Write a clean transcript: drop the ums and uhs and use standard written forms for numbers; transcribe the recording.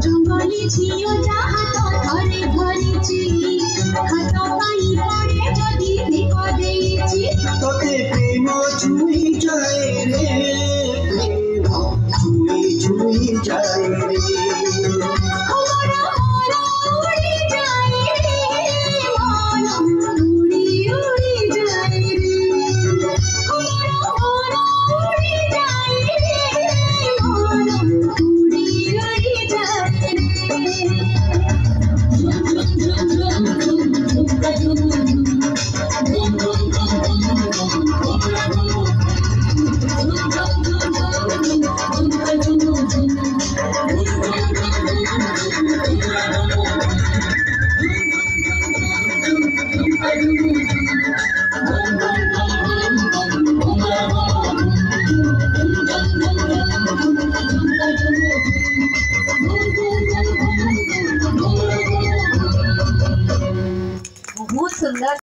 जंगली झियो जहाँ तो घरे घरिची हाथ पाई पड़े जदि धिक देइची तोते प्रेम छुई जाए रे प्रेम छुई जाए रे हमरा मन उड़ी जाए रे मन उड़ी जाए रे हमरा मन उड़ी जाए रे मन उड़ी जाए बहुत सुंदर